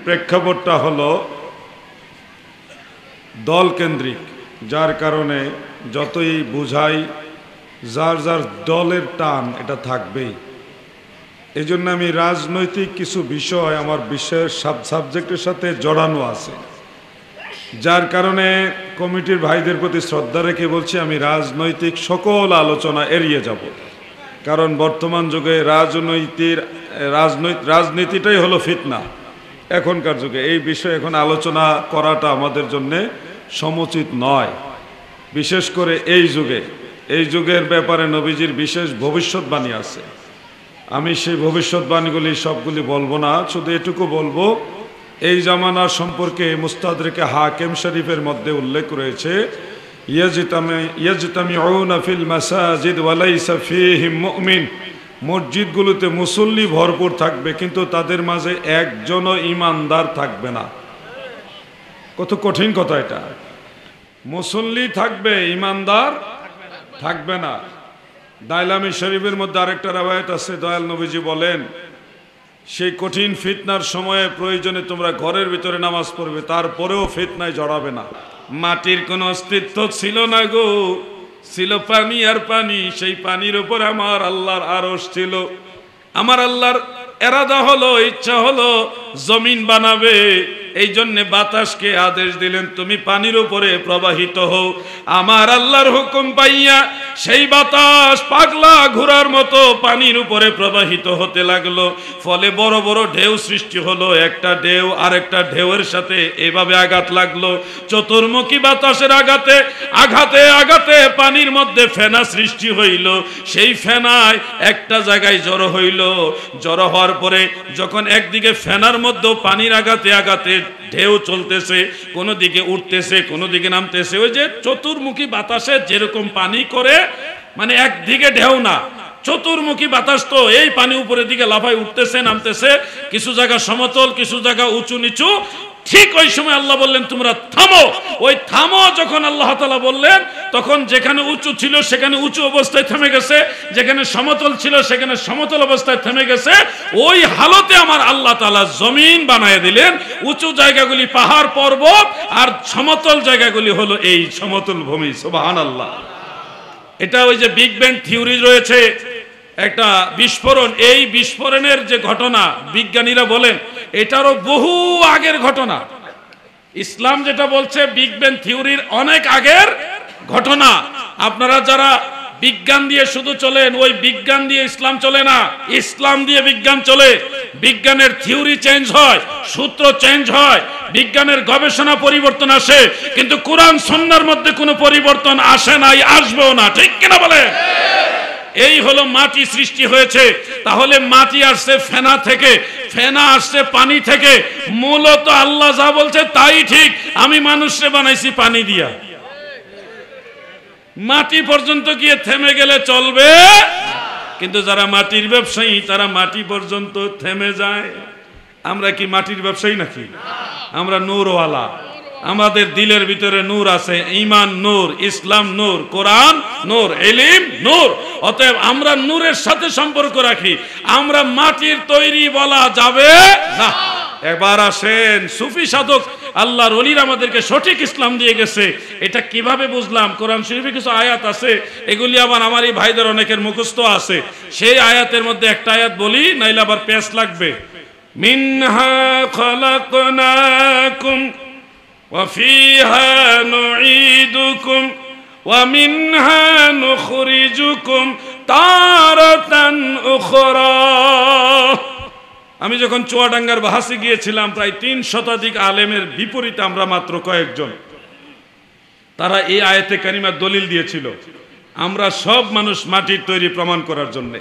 প্রেক্ষাপটটা হলো দল কেন্দ্রিক, যার কারণে যতই বুঝাই যার যার দলের টান এটা থাকবেই। এই জন্য আমি রাজনৈতিক কিছু বিষয় আমার বিষয়ের সাবজেক্টের সাথে জড়ানো আছে, যার কারণে কমিটির ভাইদের প্রতি শ্রদ্ধা রেখে বলছি আমি রাজনৈতিক সকল আলোচনা এড়িয়ে যাব। কারণ বর্তমান যুগে রাজনীতিটাই হলো ফিতনা। এখনকার যুগে এই বিষয়ে এখন আলোচনা করাটা আমাদের জন্যে সমুচিত নয়। বিশেষ করে এই যুগের ব্যাপারে নবীজির বিশেষ ভবিষ্যৎবাণী আছে। আমি সেই ভবিষ্যৎবাণীগুলি সবগুলি বলবো না, শুধু এটুকু বলবো এই জামানার সম্পর্কে মুস্তাদরিকে হাকিম শরীফের মধ্যে উল্লেখ রয়েছে, ইয়াজতামিউনা ফিল মাসাজিদ ওয়া লাইসা ফীহিম মুমিন। মসজিদগুলোতে মুসল্লি ভরপুর থাকবে, কিন্তু তাদের মাঝে একজনও ঈমানদার থাকবে না। কত কঠিন কথা এটা! মুসল্লি থাকবে, ঈমানদার থাকবে না। দাইলামি শরীফের মধ্যে আরেকটা রওয়ায়াত আছে, দয়াল নবীজি বলেন সেই কঠিন ফিতনার সময়ে প্রয়োজনে তোমরা ঘরের ভিতরে নামাজ পড়বে, তারপরেও ফিতনায় জড়াবে না। মাটির কোনো অস্তিত্ব ছিল না গো, ছিল পানি আর পানি। সেই পানির উপর আমার আল্লাহর আরশ ছিল। আমার আল্লাহর এরাদা হলো, ইচ্ছা হলো জমিন বানাবে। এই জন্যে বাতাসকে আদেশ দিলেন তুমি পানির উপরে প্রবাহিত হও। আমার আল্লাহর হুকুম পাইয়া সেই বাতাস পাগলা ঘোড়ার মতো পানির উপরে প্রবাহিত হতে লাগলো। ফলে বড় বড় ঢেউ সৃষ্টি হলো। একটা ঢেউ আরেকটা ঢেউয়ের সাথে এভাবে আঘাত লাগলো। চতুর্মুখী বাতাসের আঘাতে আঘাতে আঘাতে পানির মধ্যে ফেনা সৃষ্টি হইল। সেই ফেনায় একটা জায়গায় জড়ো হইল। জড়ো হওয়ার পরে যখন একদিকে ফেনার মধ্যে পানির আঘাতে আঘাতে ঢেউ চলতেছে, কোনো দিকে উঠতেছে কোনো দিকে নামতেছে। ওই যে চতুর্মুখী বাতাসে যেরকম পানি করে, মানে একদিকে ঢেউ না, চতুর্মুখী বাতাস তো এই পানি উপরের দিকে লাফায় উঠতেছে নামতেছে, কিছু জায়গা সমতল কিছু জায়গা উঁচু নিচু। ঠিক ওই সময় আল্লাহ বললেন তোমরা থামো। ওই থামো যখন আল্লাহ তাআলা বললেন, তখন যেখানে উঁচু ছিল সেখানে উঁচু অবস্থায় থেমে গেছে, যেখানে সমতল ছিল সেখানে সমতল অবস্থায় থেমে গেছে। ওই হালতে আমার আল্লাহ তাআলা জমিন বানায় দিলেন। উঁচু জায়গাগুলি পাহাড় পর্বত, আর সমতল জায়গাগুলি হলো এই সমতল ভূমি। সুবহানাল্লাহ। এটা ওই যে বিগ ব্যাং থিওরি রয়েছে, একটা বিস্ফোরণ। এই বিস্ফোরণের যে ঘটনা বিজ্ঞানীরা বলেন এটারও বহু আগের ঘটনা। ইসলাম যেটা বলছে বিগ ব্যাং থিওরির অনেক আগের ঘটনা। আপনারা যারা বিজ্ঞান দিয়ে শুধু চলেন, ওই বিজ্ঞান দিয়ে ইসলাম চলে না, ইসলাম দিয়ে বিজ্ঞান চলে। বিজ্ঞানের থিওরি চেঞ্জ হয়, সূত্র চেঞ্জ হয়, বিজ্ঞানের গবেষণা পরিবর্তন আসে, কিন্তু কোরআন সুন্নাহর মধ্যে কোনো পরিবর্তন আসে নাই, আসবেও না। ঠিক কিনা বলে? এই হলো মাটি সৃষ্টি হয়েছে। তাহলে মাটি আসছে ফেনা থেকে, ফেনা আসছে পানি থেকে। মূলত আল্লাহ যা বলছে তাই ঠিক। আমি মানুষকে বানাইছি পানি দিয়া। মাটি পর্যন্ত গিয়ে থেমে গেলে চলবে, কিন্তু যারা মাটির ব্যবসায়ী তারা মাটি পর্যন্ত থেমে যায়। আমরা কি মাটির ব্যবসায়ী নাকি? আমরা নূরওয়ালা। আমাদের দিলের ভিতরে নূর আছে, ঈমান নূর, ইসলাম নূর, কোরআন নূর, ইলম নূর। অতএব আমরা নূরের সাথে সম্পর্ক রাখি। আমরা মাটির তৈরি বলা যাবে না। এবার আসেন, সুফি সাধক আল্লাহর ওলিরা আমাদেরকে সঠিক ইসলাম দিয়ে গেছে। এটা কিভাবে বুঝলাম? কোরআন শরীফে কিছু আয়াত আছে, এগুলি আবার আমার এই ভাইদের অনেকের মুখস্থ আছে। সেই আয়াতের মধ্যে একটা আয়াত বলি, নাইলে আবার পেশ লাগবে। মিনহা খালাকনাকুম ওয়া ফিহা নুঈদুকুম ওয়া মিনহা নুখরিজুকুম তারাতান উখরা। আমি যখন চুয়াডাঙ্গার বাহাসে গিয়েছিলাম, প্রায় 3 শতাধিক আলেমের বিপরীতে আমরা মাত্র কয়েকজন। তারা এই আয়াতে কারিমার দলিল দিয়েছিল। আমরা সব মানুষ মাটির তৈরি প্রমাণ করার জন্য।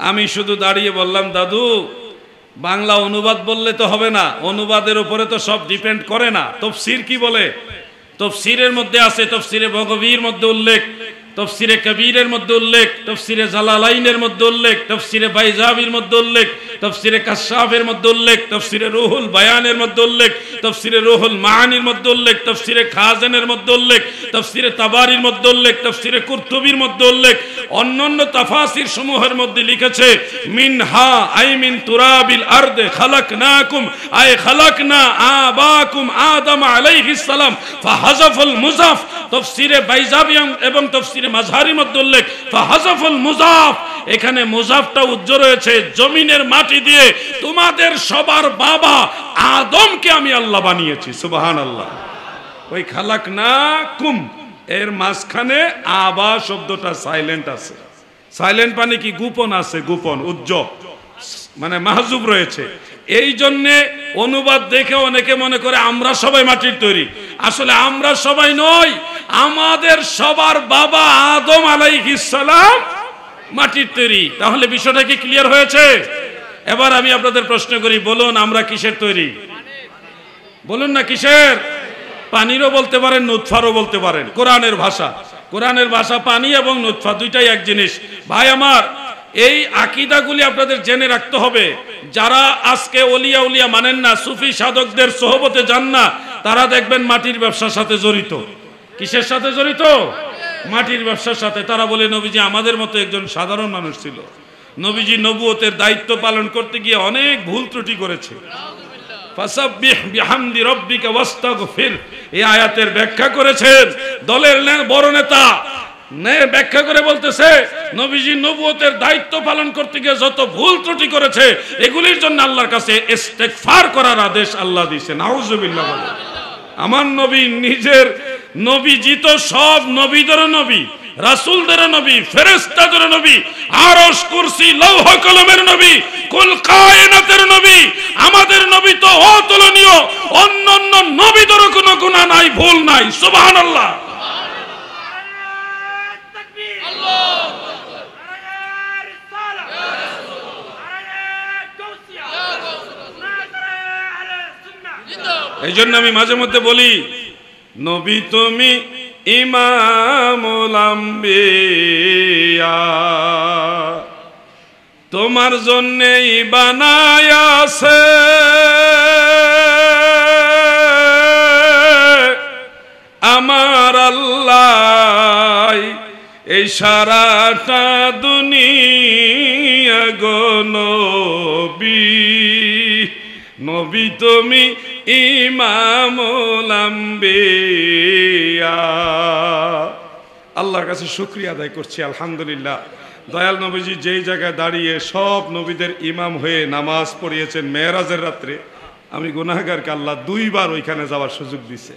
আমি শুধু দাঁড়িয়ে বললাম, দাদু বাংলা অনুবাদ বললে তো হবে না, অনুবাদের উপরে তো সব ডিপেন্ড করে না। তাফসীর কি বলে? তাফসীরের মধ্যে আছে, তাফসীরে বগবীর মধ্যে উল্লেখ, তফসিরে কবিরের মধ্যে উল্লেখ, তফসিরে জালালাইনের মধ্যে উল্লেখ, তফসিরে বাইজাবির মধ্যে উল্লেখ, তফসিরে কাশাফের মধ্যে উল্লেখ, তফসিরে রুহুল বায়ানের মধ্যে উল্লেখ, তফসিরে রুহুল মাআনির মধ্যে উল্লেখ, তফসিরে খাজানের মধ্যে উল্লেখ, তফসিরে তাবারির মধ্যে উল্লেখ, তফসিরে কুরতুবির মধ্যে উল্লেখ, অন্যান্য তাফাসির সমূহের মধ্যে লিখেছে মিনহা আই মিন তুরাবিল আরদে খালাকনাকুম আই খালাকনা আবাকুম আদম আলাইহিস সালাম ফাহাযাফাল মুযাফ। তফসিরে বাইজাবি এবং তফসিরে মাযহারির মধ্যে উল্লেখ ফাহাযাফাল মুযাফ, এখানে মুযাফটা উজ্জ্ব রয়েছে জমিনের মাটি দিয়ে তোমাদের সবার বাবা আদমকে আমি আল্লাহ বানিয়েছি। সুবহানাল্লাহ। ওই খালাকনাকুম এর মাঝখানে আবা শব্দটা সাইলেন্ট আছে। সাইলেন্ট মানে কি? গোপন আছে, গোপন, উজ্জ্বল, মানে মাহজুব রয়েছে। এই জন্যে অনুবাদ দেখে অনেকে মনে করে আমরা সবাই মাটির তৈরি। আসলে আমরা সবাই নই, আমাদের সবার বাবা আদম আলাইহিস সালাম মাটির তৈরি। তাহলে বিষয়টা কি ক্লিয়ার হয়েছে? এবার আমি আপনাদের প্রশ্ন করি, বলুন আমরা কিসের তৈরি? বলুন না কিসের? পানিরও বলতে পারেন, নুতফারও বলতে পারেন। কোরআনের ভাষা, কোরআনের ভাষা পানি এবং নুতফা দুইটাই এক জিনিস। ভাই আমার, এই আকীদাগুলি আপনাদের জেনে রাখতে হবে। যারা আজকে ওলিয়া উলিয়া মানেন না, সুফি সাধকদের সোহবতে যান না, তারা দেখবেন মাটির ব্যবসার সাথে জড়িত। কিসের সাথে জড়িত? মাটির ব্যবসার সাথে। তারা বলে নবীজি আমাদের মতো একজন সাধারণ মানুষ ছিল, নবীজি নবুয়তের দায়িত্ব পালন করতে গিয়ে অনেক ভুল ত্রুটি করেছে। ফাসাব্বিহ বিহামদি রাব্বিকা ওয়াস্তাগফির, এই আয়াতের ব্যাখ্যা করেছেন দলের বড় নেতা, ব্যাখ্যা করে বলতেছে নবীজি নবুয়তের দায়িত্ব পালন করতে গিয়ে যত ভুল ত্রুটি করেছে এগুলির জন্য আল্লাহর কাছে ইস্তেগফার করার আদেশ আল্লাহ দিয়েছে। নাউজুবিল্লাহ। আমার নবী নিজের, নবীজি তো সব নবীদের নবী, রাসূলদের নবী, ফেরেশতাদের নবী, আরশ কুরসি লৌহ কলমের নবী, কুল কায়নাতের নবী। আমাদের নবী তো অতুলনীয়, অন্যান্য নবীদেরও কোনো গুনাহ নাই, ভুল নাই। সুবহানাল্লাহ। এই জন্য আমি মাঝে মধ্যে বলি, নবী তুমি ইমামুল আম্বিয়া, তোমার জন্যই বানায়াছে আমার আল্লাহ এই সারাটা দুনিয়া গো নবী, নবী তুমি ইমামুল আম্বিয়া। আল্লাহর কাছে শুকরিয়া আদায় করছি, আলহামদুলিল্লাহ। দয়াল নবীজি যেই জায়গায় দাঁড়িয়ে সব নবীদের ইমাম হয়ে নামাজ পড়িয়েছেন মেরাজের রাত্রে, আমি গুনাহগারকে আল্লাহ 2 বার ওইখানে যাওয়ার সুযোগ দিছে।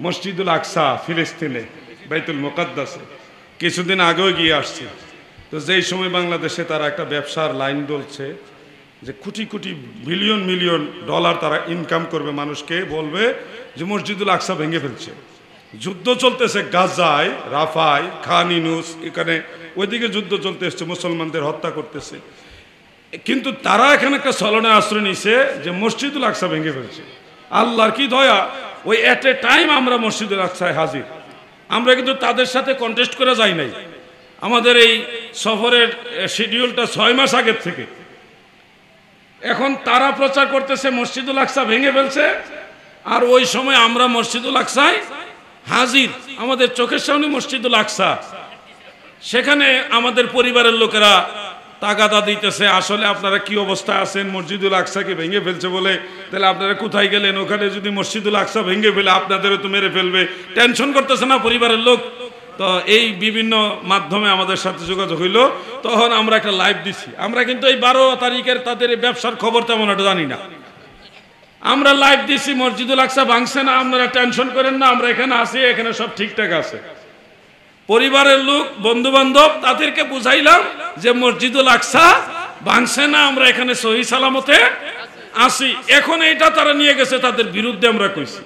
মসজিদুল আকসা ফিলিস্তিনে, বাইতুল মুকাদ্দাসে কিছুদিন আগেও গিয়ে আসছি। তো যেই সময় বাংলাদেশে তারা একটা ব্যবসার লাইন ডলছে যে crore crore billion million dollar তারা ইনকাম করবে, মানুষকে বলবে যে মসজিদুল আকসা ভেঙে ফেলছে। যুদ্ধ চলতেছে গাজায়, রাফায়, খান ইউনুস, এখানে ওইদিকে যুদ্ধ চলতে এসছে, মুসলমানদের হত্যা করতেছে। কিন্তু তারা এখানে একটা ছলনে আশ্রয় নিছে যে মসজিদুল আকসা ভেঙে ফেলছে। আল্লাহর কি দয়া, ওই এট এ টাইম আমরা মসজিদুল আকসায় হাজির। আমরা কিন্তু তাদের সাথে কন্টেস্ট করে যাই নাই। আমাদের এই সফরের শিডিউলটা 6 মাস আগের থেকে। এখন তারা প্রচার করতেছে মসজিদুল আকসা ভেঙে ফেলছে, আর ওই সময় আমরা মসজিদুল আকসায় হাজির। আমাদের চোখের সামনে মসজিদুল আকসা, সেখানে আমাদের পরিবারের লোকেরা তাগাদা দিতেছে, আসলে আপনারা কি অবস্থা আছেন, মসজিদুল আকসাকে ভেঙে ফেলছে বলে, তাহলে আপনারা কোথায় গেলেন? ওখানে যদি মসজিদুল আকসা ভেঙে ফেলে আপনাদেরও তো মেরে ফেলবে। টেনশন করতেছে না পরিবারের লোক? তো এই বিভিন্ন মাধ্যমে আমাদের সাথে যোগাযোগ হইল, তখন আমরা একটা লাইভ দিছি। আমরা কিন্তু এই 12 তারিখের তাদের ব্যবসার খবর তেমন একটা জানি না। আমরা লাইভ দিছি মসজিদুল আকসা ভাঙছে না, আপনারা টেনশন করেন না, আমরা এখানে আছি, এখানে সব ঠিকঠাক আছে। পরিবারের লোক, বন্ধু বান্ধব, তাদেরকে বুঝাইলাম যে মসজিদুল আকসা ভাঙছে না, আমরা এখানে সহি সালামতে আছি। এখন এইটা তারা নিয়ে গেছে তাদের বিরুদ্ধে, আমরা কইছি